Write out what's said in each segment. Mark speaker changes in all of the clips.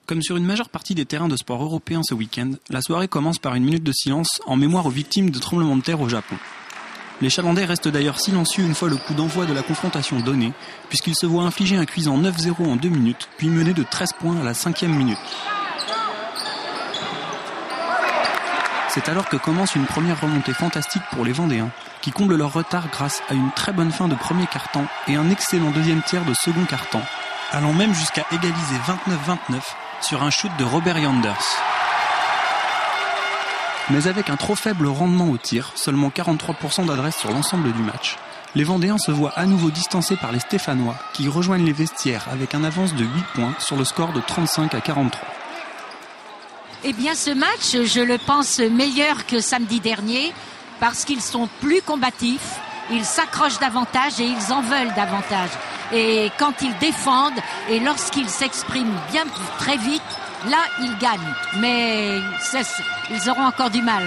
Speaker 1: Comme sur une majeure partie des terrains de sport européens ce week-end, la soirée commence par une minute de silence en mémoire aux victimes de tremblements de terre au Japon. Les Chalandais restent d'ailleurs silencieux une fois le coup d'envoi de la confrontation donné, puisqu'ils se voient infliger un cuisant 9-0 en 2 minutes, puis mener de 13 points à la 5e minute. C'est alors que commence une première remontée fantastique pour les Vendéens, qui comblent leur retard grâce à une très bonne fin de premier quart-temps et un excellent deuxième tiers de second quart-temps, allant même jusqu'à égaliser 29-29 sur un shoot de Robert Yanders. Mais avec un trop faible rendement au tir, seulement 43% d'adresse sur l'ensemble du match, les Vendéens se voient à nouveau distancés par les Stéphanois qui rejoignent les vestiaires avec un avance de 8 points sur le score de 35-43.
Speaker 2: Eh bien ce match, je le pense meilleur que samedi dernier parce qu'ils sont plus combatifs, ils s'accrochent davantage et ils en veulent davantage. Et quand ils défendent et lorsqu'ils s'expriment bien très vite, là ils gagnent. Mais ils auront encore du mal.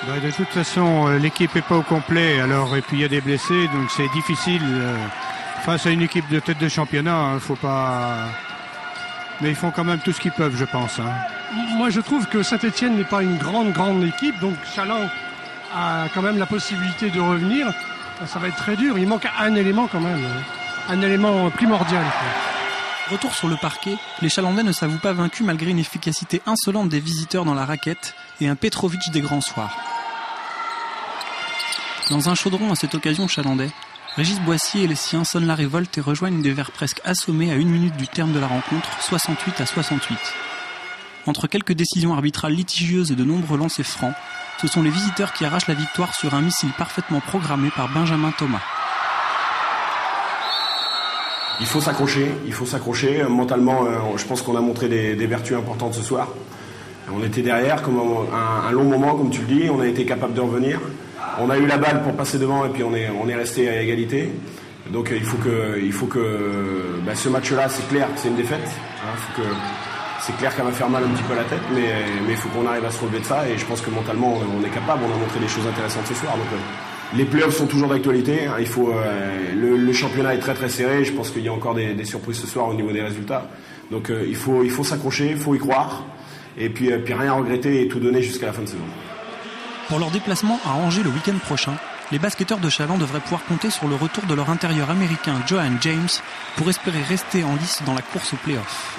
Speaker 3: De toute façon, l'équipe n'est pas au complet. Alors, et puis il y a des blessés, donc c'est difficile. Face à une équipe de tête de championnat, faut pas. Mais ils font quand même tout ce qu'ils peuvent, je pense.
Speaker 4: Moi, je trouve que Saint-Etienne n'est pas une grande équipe, donc Chaland a quand même la possibilité de revenir. Ça va être très dur. Il manque un élément quand même, un élément primordial.
Speaker 1: Retour sur le parquet, les Chalandais ne s'avouent pas vaincus malgré une efficacité insolente des visiteurs dans la raquette et un Petrovic des grands soirs. Dans un chaudron à cette occasion chalandais, Régis Boissier et les siens sonnent la révolte et rejoignent des Verts presque assommés à 1 minute du terme de la rencontre, 68-68. Entre quelques décisions arbitrales litigieuses et de nombreux lancers francs, ce sont les visiteurs qui arrachent la victoire sur un missile parfaitement programmé par Benjamin Thomas.
Speaker 5: Il faut s'accrocher. Mentalement, je pense qu'on a montré des vertus importantes ce soir. On était derrière comme un long moment, comme tu le dis, on a été capable de revenir. On a eu la balle pour passer devant et puis on est resté à égalité. Donc il faut que ce match-là, c'est clair que c'est une défaite. C'est clair qu'elle va faire mal un petit peu à la tête, mais il faut qu'on arrive à se relever de ça. Et je pense que mentalement, on est capable. On a montré des choses intéressantes ce soir. Donc, les playoffs sont toujours d'actualité. Le championnat est très très serré. Je pense qu'il y a encore des surprises ce soir au niveau des résultats. Donc il faut s'accrocher, il faut y croire. Et puis rien regretter et tout donner jusqu'à la fin de saison.
Speaker 1: Pour leur déplacement à Angers le week-end prochain, les basketteurs de Chaland devraient pouvoir compter sur le retour de leur intérieur américain Johan James pour espérer rester en lice dans la course aux playoffs.